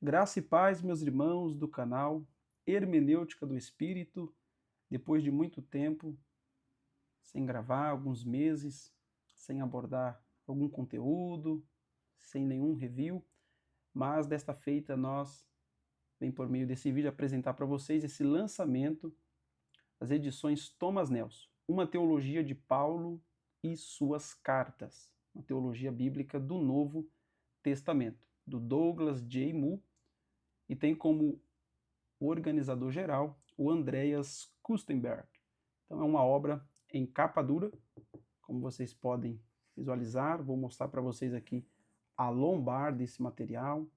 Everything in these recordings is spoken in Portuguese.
Graça e paz, meus irmãos do canal Hermenêutica do Espírito. Depois de muito tempo sem gravar, alguns meses, sem abordar algum conteúdo, sem nenhum review, mas desta feita nós, vem por meio desse vídeo, apresentar para vocês esse lançamento das edições Thomas Nelson, uma teologia de Paulo e suas cartas, uma teologia bíblica do Novo Testamento, do Douglas J. Moo, e tem como o organizador geral, o Andreas Kustenberg. Então é uma obra em capa dura, como vocês podem visualizar. Vou mostrar para vocês aqui a lombar desse material.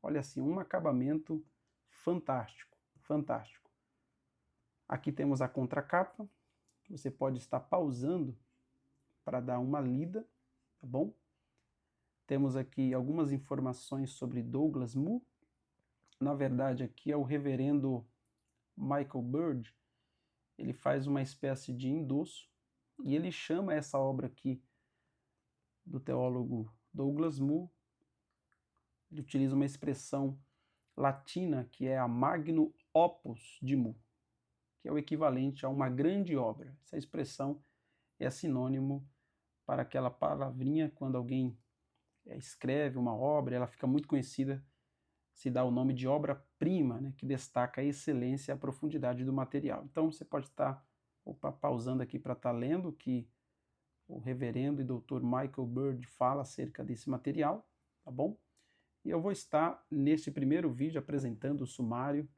Olha assim, um acabamento fantástico, fantástico. Aqui temos a contracapa, que você pode estar pausando para dar uma lida, tá bom? Temos aqui algumas informações sobre Douglas Moo. Na verdade, aqui é o reverendo Michael Bird. Ele faz uma espécie de endosso e ele chama essa obra aqui do teólogo Douglas Moo, ele utiliza uma expressão latina que é a Magnum Opus de Moo, que é o equivalente a uma grande obra. Essa expressão é sinônimo para aquela palavrinha quando alguém escreve uma obra, ela fica muito conhecida, se dá o nome de obra-prima, né, que destaca a excelência e a profundidade do material. Então você pode estar pausando aqui para estar lendo o que o reverendo e doutor Michael Bird fala acerca desse material, tá bom? E eu vou estar neste primeiro vídeo apresentando o sumário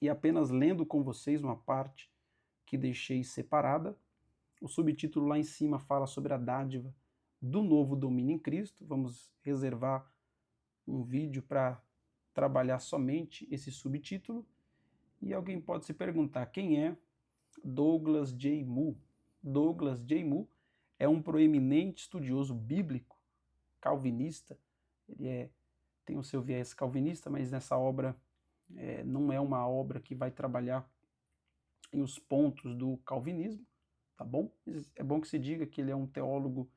e apenas lendo com vocês uma parte que deixei separada. O subtítulo lá em cima fala sobre a dádiva do novo domínio em Cristo. Vamos reservar um vídeo para trabalhar somente esse subtítulo. E alguém pode se perguntar quem é Douglas J. Moo. Douglas J. Moo é um proeminente estudioso bíblico calvinista. Ele tem o seu viés calvinista, mas nessa obra não é uma obra que vai trabalhar em os pontos do calvinismo, tá bom? É bom que se diga que ele é um teólogo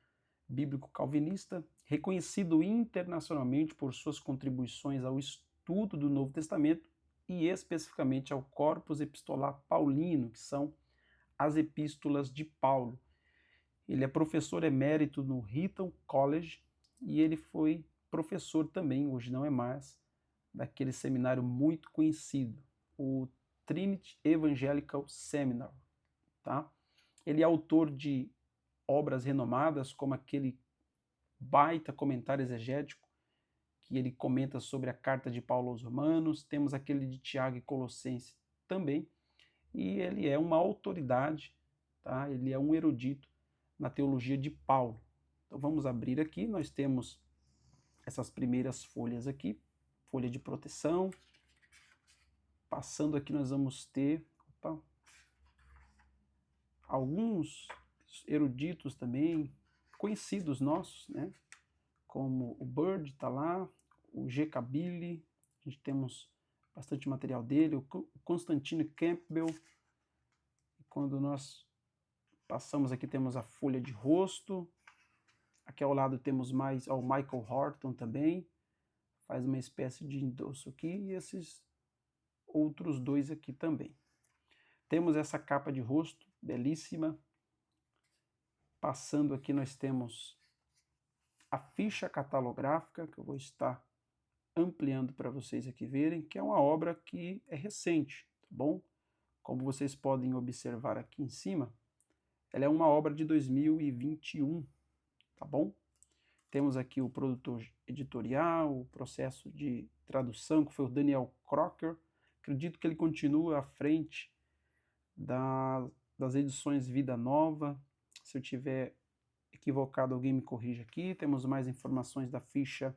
bíblico calvinista, reconhecido internacionalmente por suas contribuições ao estudo do Novo Testamento e especificamente ao corpus epistolar paulino, que são as epístolas de Paulo. Ele é professor emérito no Eton College e ele foi professor também, hoje não é mais, daquele seminário muito conhecido, o Trinity Evangelical Seminar, tá? Ele é autor de obras renomadas, como aquele baita comentário exegético, que ele comenta sobre a carta de Paulo aos Romanos, temos aquele de Tiago e Colossenses também, e ele é uma autoridade, tá? Ele é um erudito na teologia de Paulo. Então vamos abrir aqui, nós temos essas primeiras folhas aqui, folha de proteção. Passando aqui nós vamos ter alguns eruditos também, conhecidos nossos, né? Como o Bird está lá, o G. Kabili, a gente temos bastante material dele, o Constantino Campbell. E quando nós passamos aqui temos a folha de rosto. Aqui ao lado temos mais o Michael Horton também, faz uma espécie de endosso aqui, e esses outros dois aqui também. Temos essa capa de rosto, belíssima. Passando aqui nós temos a ficha catalográfica, que eu vou estar ampliando para vocês aqui verem, que é uma obra que é recente, tá bom? Como vocês podem observar aqui em cima, ela é uma obra de 2021, tá bom? Temos aqui o produtor editorial, o processo de tradução, que foi o Daniel Crocker. Acredito que ele continua à frente das edições Vida Nova. Se eu tiver equivocado, alguém me corrija aqui. Temos mais informações da ficha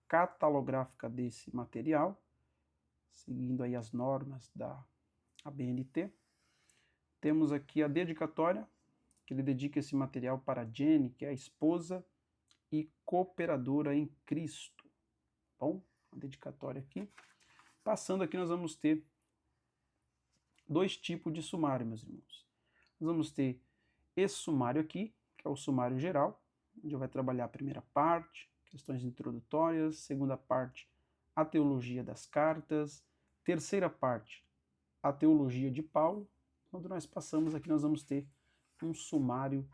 catalográfica desse material, seguindo aí as normas da ABNT. Temos aqui a dedicatória, que ele dedica esse material para Jenny, que é a esposa e cooperadora em Cristo. Bom, a dedicatória aqui. Passando aqui nós vamos ter dois tipos de sumário, meus irmãos. Nós vamos ter esse sumário aqui, que é o sumário geral, onde vai trabalhar a primeira parte, questões introdutórias, segunda parte, a teologia das cartas. Terceira parte, a teologia de Paulo. Quando nós passamos aqui, nós vamos ter um sumário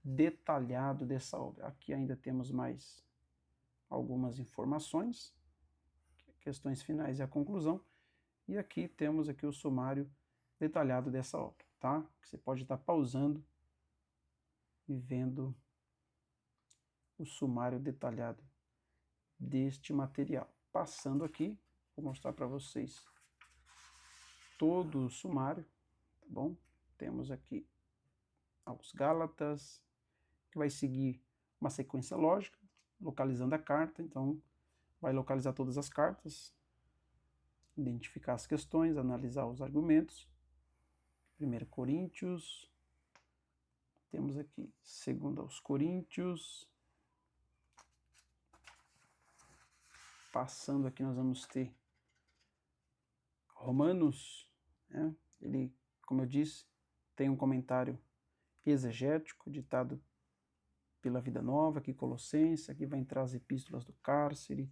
detalhado dessa obra. Aqui ainda temos mais algumas informações, questões finais e a conclusão. E aqui temos aqui o sumário detalhado dessa obra, tá? Você pode estar pausando e vendo o sumário detalhado deste material. Passando aqui, vou mostrar para vocês todo o sumário, tá bom? Temos aqui aos Gálatas, que vai seguir uma sequência lógica, localizando a carta, então vai localizar todas as cartas, identificar as questões, analisar os argumentos. 1 Coríntios, temos aqui 2 aos Coríntios. Passando aqui, nós vamos ter Romanos, né? Ele, como eu disse, tem um comentário exegético ditado pela Vida Nova, aqui Colossenses, aqui vai entrar as epístolas do Cárcere,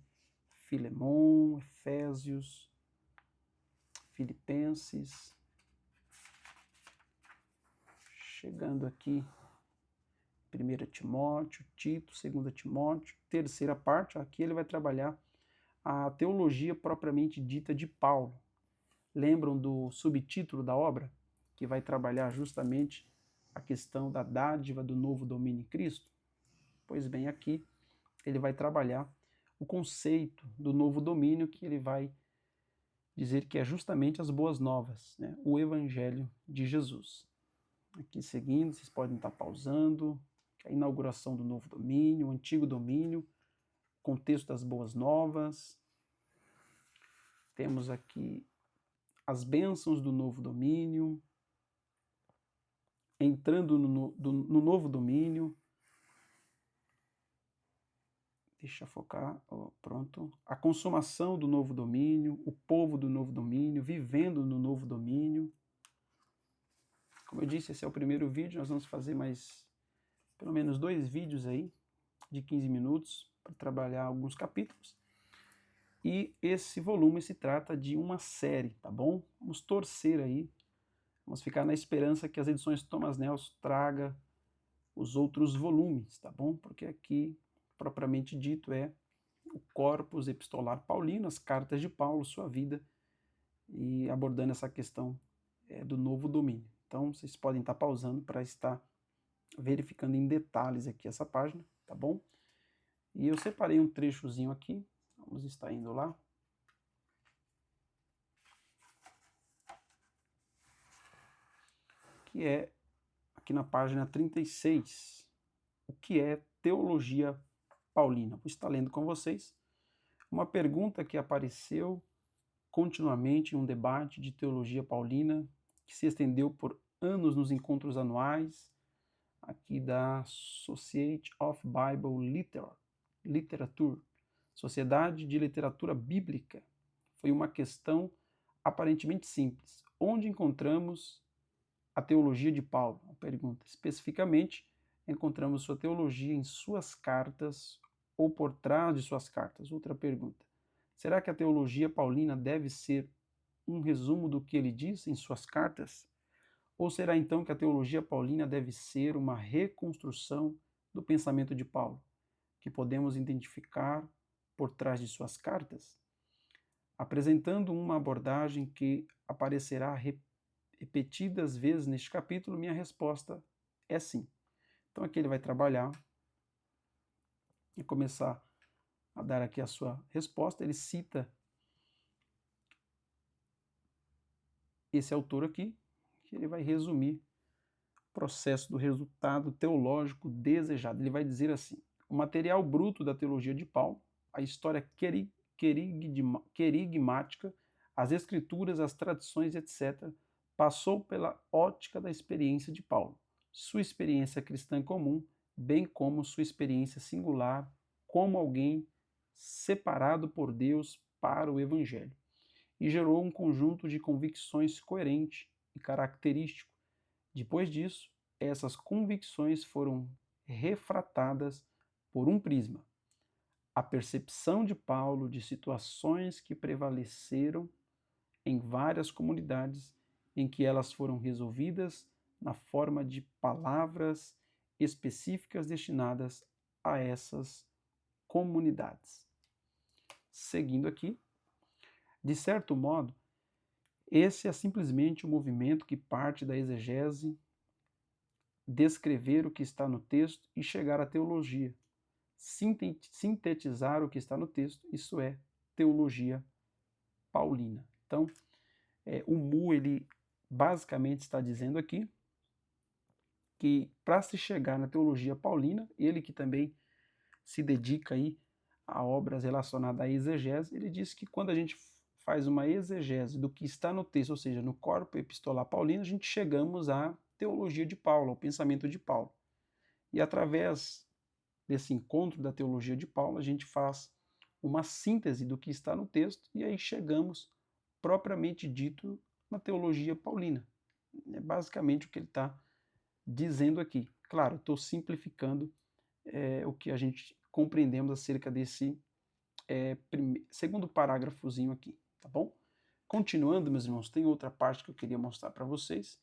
Filemon, Efésios, Filipenses. Chegando aqui, 1 Timóteo, Tito, 2 Timóteo, terceira parte, aqui ele vai trabalhar a teologia propriamente dita de Paulo. Lembram do subtítulo da obra? Que vai trabalhar justamente a questão da dádiva do novo domínio em Cristo? Pois bem, aqui ele vai trabalhar o conceito do novo domínio, que ele vai dizer que é justamente as boas novas, né? O Evangelho de Jesus. Aqui seguindo, vocês podem estar pausando, a inauguração do novo domínio, o antigo domínio, contexto das boas novas. Temos aqui as bênçãos do novo domínio, entrando no novo domínio. Deixa eu focar, pronto. A consumação do novo domínio, o povo do novo domínio, vivendo no novo domínio. Como eu disse, esse é o primeiro vídeo, nós vamos fazer mais pelo menos 2 vídeos aí, de 15 minutos, para trabalhar alguns capítulos. E esse volume se trata de uma série, tá bom? Vamos torcer aí, vamos ficar na esperança que as edições Thomas Nelson traga os outros volumes, tá bom? Porque aqui, propriamente dito, é o Corpus Epistolar Paulino, as cartas de Paulo, sua vida, e abordando essa questão do novo domínio. Então, vocês podem estar pausando para estar verificando em detalhes aqui essa página, tá bom? E eu separei um trechozinho aqui, vamos estar indo lá. Que é aqui na página 36, o que é teologia paulina. Vou estar lendo com vocês uma pergunta que apareceu continuamente em um debate de teologia paulina, que se estendeu por anos nos encontros anuais, aqui da Society of Bible Literature, Sociedade de Literatura Bíblica. Foi uma questão aparentemente simples. Onde encontramos a teologia de Paulo? Uma pergunta. Especificamente, encontramos sua teologia em suas cartas ou por trás de suas cartas? Outra pergunta. Será que a teologia paulina deve ser um resumo do que ele diz em suas cartas? Ou será então que a teologia paulina deve ser uma reconstrução do pensamento de Paulo, que podemos identificar por trás de suas cartas? Apresentando uma abordagem que aparecerá repetidas vezes neste capítulo, minha resposta é sim. Então aqui ele vai trabalhar e começar a dar aqui a sua resposta. Ele cita esse autor aqui, que ele vai resumir o processo do resultado teológico desejado. Ele vai dizer assim: o material bruto da teologia de Paulo, a história querigmática, as escrituras, as tradições, etc., passou pela ótica da experiência de Paulo, sua experiência cristã comum, bem como sua experiência singular como alguém separado por Deus para o Evangelho, e gerou um conjunto de convicções coerente e característico. Depois disso, essas convicções foram refratadas por um prisma, a percepção de Paulo de situações que prevaleceram em várias comunidades em que elas foram resolvidas na forma de palavras específicas destinadas a essas comunidades. Seguindo aqui, de certo modo, esse é simplesmente um movimento que parte da exegese, descrever o que está no texto e chegar à teologia, sintetizar o que está no texto, isso é teologia paulina. Então, o Mu, ele basicamente está dizendo aqui que para se chegar na teologia paulina, ele que também se dedica aí a obras relacionadas à exegese, ele diz que quando a gente faz uma exegese do que está no texto, ou seja, no corpo epistolar paulino, a gente chegamos à teologia de Paulo, ao pensamento de Paulo. E através desse encontro da teologia de Paulo, a gente faz uma síntese do que está no texto e aí chegamos, propriamente dito, na teologia paulina. É basicamente o que ele está dizendo aqui. Claro, estou simplificando o que a gente compreendemos acerca desse segundo parágrafozinho aqui, tá bom? Continuando, meus irmãos, tem outra parte que eu queria mostrar para vocês,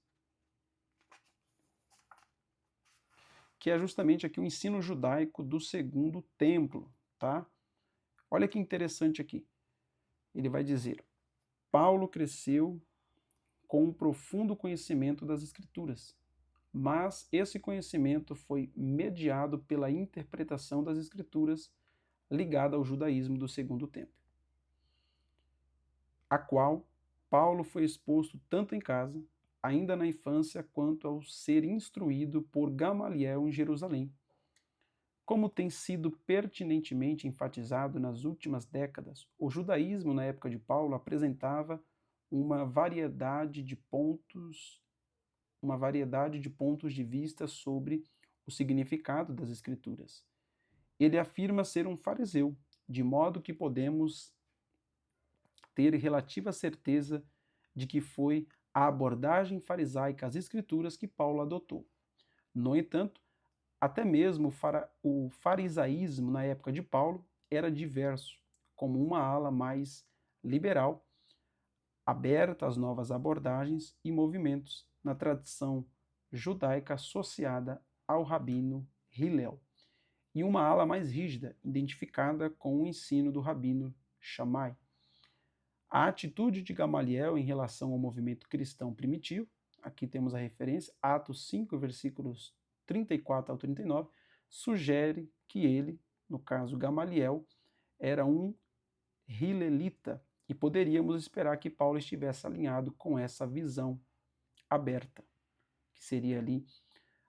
que é justamente aqui o ensino judaico do segundo templo, tá? Olha que interessante aqui. Ele vai dizer: Paulo cresceu com um profundo conhecimento das Escrituras, mas esse conhecimento foi mediado pela interpretação das Escrituras ligada ao judaísmo do segundo templo, a qual Paulo foi exposto tanto em casa, ainda na infância, quanto ao ser instruído por Gamaliel em Jerusalém. Como tem sido pertinentemente enfatizado nas últimas décadas, o judaísmo na época de Paulo apresentava uma variedade de pontos de vista sobre o significado das Escrituras. Ele afirma ser um fariseu, de modo que podemos ter relativa certeza de que foi a abordagem farisaica às Escrituras que Paulo adotou. No entanto, até mesmo o farisaísmo na época de Paulo era diverso, como uma ala mais liberal, aberta às novas abordagens e movimentos na tradição judaica associada ao rabino Hillel, e uma ala mais rígida, identificada com o ensino do rabino Shammai. A atitude de Gamaliel em relação ao movimento cristão primitivo, aqui temos a referência, Atos 5, versículos 34 ao 39, sugere que ele, no caso Gamaliel, era um hilelita, e poderíamos esperar que Paulo estivesse alinhado com essa visão aberta, que seria ali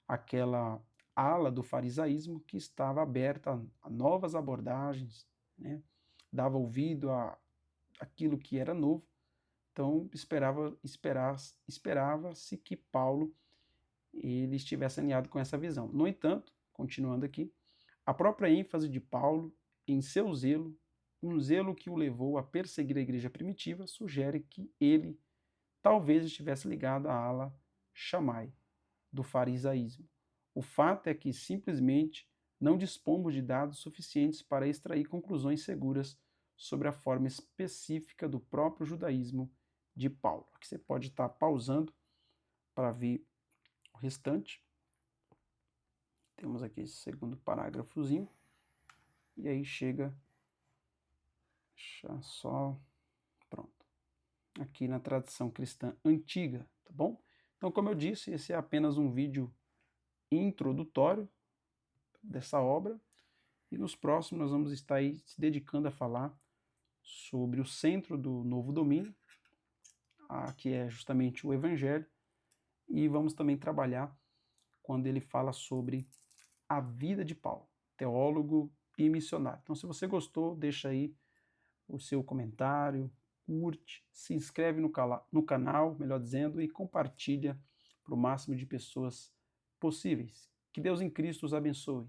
aquela ala do farisaísmo que estava aberta a novas abordagens, né? Dava ouvido a aquilo que era novo. Então esperava-se que Paulo ele estivesse alinhado com essa visão. No entanto, continuando aqui, a própria ênfase de Paulo em seu zelo, um zelo que o levou a perseguir a igreja primitiva, sugere que ele talvez estivesse ligado à ala Shammai, do farisaísmo. O fato é que simplesmente não dispomos de dados suficientes para extrair conclusões seguras sobre a forma específica do próprio judaísmo de Paulo. Aqui você pode estar pausando para ver o restante. Temos aqui esse segundo parágrafozinho. E aí chega, só, pronto, aqui na tradição cristã antiga, tá bom? Então, como eu disse, esse é apenas um vídeo introdutório dessa obra, e nos próximos nós vamos estar aí se dedicando a falar sobre o centro do novo domínio, que é justamente o Evangelho, e vamos também trabalhar quando ele fala sobre a vida de Paulo, teólogo e missionário. Então, se você gostou, deixa aí o seu comentário, curte, se inscreve no canal, melhor dizendo, e compartilha para o máximo de pessoas possíveis. Que Deus em Cristo os abençoe.